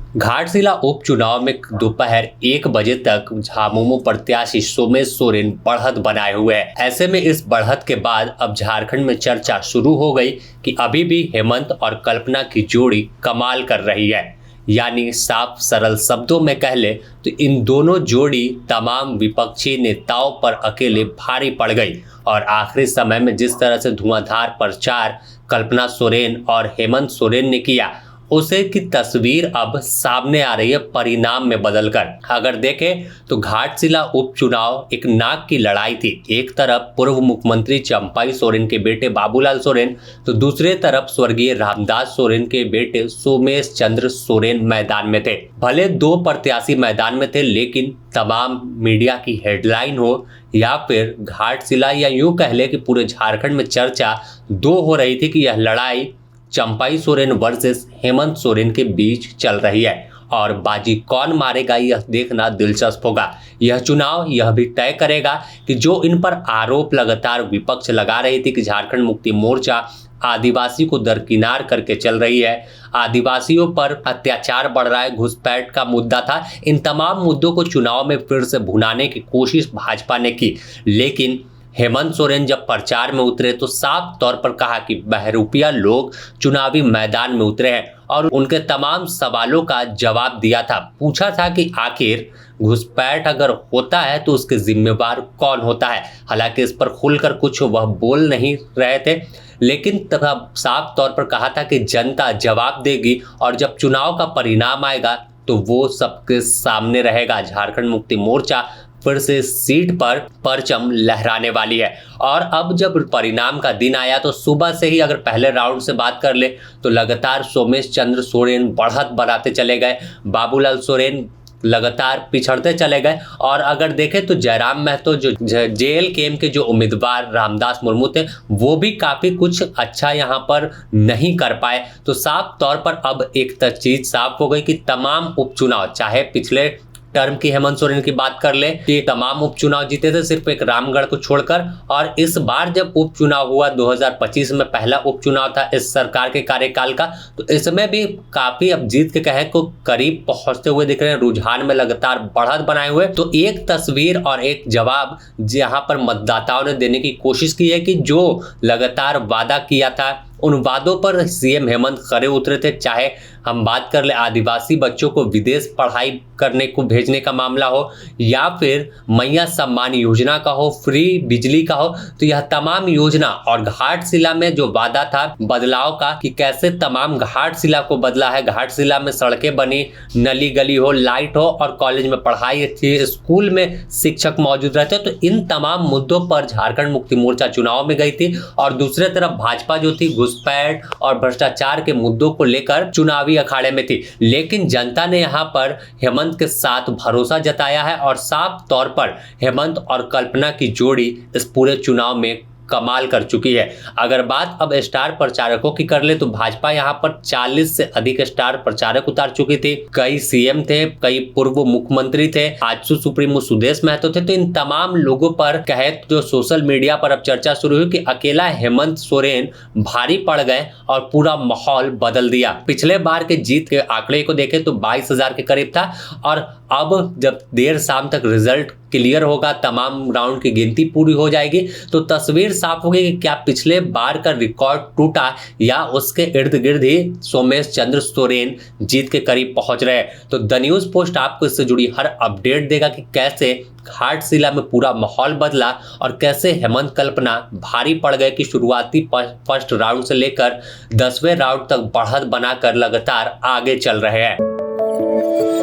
घाटशिला उपचुनाव में दोपहर 1 बजे तक झामुमो प्रत्याशी सोमेश सोरेन बढ़त बनाए हुए हैं। ऐसे में इस बढ़त के बाद अब झारखंड में चर्चा शुरू हो गई कि अभी भी हेमंत और कल्पना की जोड़ी कमाल कर रही है। यानी साफ सरल शब्दों में कह ले तो इन दोनों जोड़ी तमाम विपक्षी नेताओं पर अकेले भारी पड़ गई और आखिरी समय में जिस तरह से धुआंधार प्रचार कल्पना सोरेन और हेमंत सोरेन ने किया, उसे की तस्वीर अब सामने आ रही है परिणाम में बदलकर। अगर देखें तो घाटशिला उपचुनाव एक नाक की लड़ाई थी। एक तरफ पूर्व मुख्यमंत्री चंपाई सोरेन के बेटे बाबूलाल सोरेन तो दूसरे तरफ स्वर्गीय रामदास सोरेन के बेटे सोमेश चंद्र सोरेन मैदान में थे। भले दो प्रत्याशी मैदान में थे, लेकिन तमाम मीडिया की हेडलाइन हो या फिर घाटशिला या यूं कह ले कि पूरे झारखंड में चर्चा दो हो रही थी कि यह लड़ाई चंपाई सोरेन वर्सेस हेमंत सोरेन के बीच चल रही है और बाजी कौन मारेगा यह देखना दिलचस्प होगा। यह चुनाव यह भी तय करेगा कि जो इन पर आरोप लगातार विपक्ष लगा रही थी कि झारखंड मुक्ति मोर्चा आदिवासी को दरकिनार करके चल रही है, आदिवासियों पर अत्याचार बढ़ रहा है, घुसपैठ का मुद्दा था, इन तमाम मुद्दों को चुनाव में फिर से भुनाने की कोशिश भाजपा ने की। लेकिन हेमंत सोरेन जब प्रचार में उतरे तो साफ तौर पर कहा कि बहरूपिया लोग चुनावी मैदान में उतरे हैं और उनके तमाम सवालों का जवाब दिया था। पूछा था कि आखिर घुसपैठ अगर होता है तो उसके जिम्मेवार कौन होता है। हालांकि इस पर खुलकर कुछ वह बोल नहीं रहे थे, लेकिन तब साफ तौर पर कहा था कि जनता जवाब देगी और जब चुनाव का परिणाम आएगा तो वो सबके सामने रहेगा। झारखंड मुक्ति मोर्चा फिर से सीट पर परचम लहराने वाली है। और अब जब परिणाम का दिन आया तो सुबह से ही अगर पहले राउंड से बात कर ले तो लगातार सोमेश चंद्र सोरेन बढ़त बढ़ाते चले गए, बाबूलाल सोरेन लगातार पिछड़ते चले गए। और अगर देखें तो जयराम महतो जो जेएल केम के जो उम्मीदवार रामदास मुर्मू थे वो भी काफी कुछ अच्छा यहाँ पर नहीं कर पाए। तो साफ तौर पर अब एक चीज साफ हो गई कि तमाम उपचुनाव, चाहे पिछले टर्म की हेमंत सोरेन की बात कर ले कि तमाम उपचुनाव जीते थे सिर्फ एक रामगढ़ को छोड़कर, और इस बार जब उपचुनाव हुआ 2025 में पहला उपचुनाव था इस सरकार के कार्यकाल का, तो इसमें भी काफी अब जीत के कहे को करीब पहुंचते हुए दिख रहे हैं, रुझान में लगातार बढ़त बनाए हुए। तो एक तस्वीर और एक जवाब जहां पर मतदाताओं ने देने की कोशिश की है कि जो लगातार वादा किया था उन वादों पर सीएम हेमंत खरे उतरे थे। चाहे हम बात कर ले आदिवासी बच्चों को विदेश पढ़ाई करने को भेजने का मामला हो या फिर मैया सम्मान योजना का हो, फ्री बिजली का हो, तो यह तमाम योजना और घाटशिला में जो वादा था बदलाव का कि कैसे तमाम घाटशिला को बदला है, घाटशिला में सड़कें बनी, नली गली हो, लाइट हो और कॉलेज में पढ़ाई अच्छी, स्कूल में शिक्षक मौजूद रहते। तो इन तमाम मुद्दों पर झारखंड मुक्ति मोर्चा चुनाव में गई थी और दूसरे तरफ भाजपा जो थी घुसपैठ और भ्रष्टाचार के मुद्दों को लेकर चुनावी अखाड़े में थी। लेकिन जनता ने यहां पर हेमंत के साथ भरोसा जताया है और साफ तौर पर हेमंत और कल्पना की जोड़ी इस पूरे चुनाव में कमाल कर चुकी है। अगर बात अब स्टार प्रचारकों की कर ले तो भाजपा यहां पर 40 से अधिक स्टार प्रचारक उतार चुकी थी। कई सीएम थे, कई पूर्व मुख्यमंत्री थे, आजसू सुप्रीमो सुदेश महतो थे। तो इन तमाम लोगों पर कहे जो सोशल मीडिया पर अब चर्चा शुरू हुई कि अकेला हेमंत सोरेन भारी पड़ गए और पूरा माहौल बदल दिया। पिछले बार के जीत के आंकड़े को देखें तो 22,000 के करीब था और अब जब देर शाम तक रिजल्ट क्लियर होगा, तमाम राउंड की गिनती पूरी हो जाएगी, तो तस्वीर साफ होगी कि क्या पिछले बार का रिकॉर्ड टूटा या उसके इर्द गिर्द ही सोमेश चंद्र सोरेन जीत के करीब पहुंच रहे हैं। तो द न्यूज पोस्ट आपको इससे जुड़ी हर अपडेट देगा कि कैसे घाटशिला में पूरा माहौल बदला और कैसे हेमंत कल्पना भारी पड़ गए कि शुरुआती फर्स्ट राउंड से लेकर 10वें राउंड तक बढ़त बनाकर लगातार आगे चल रहे हैं।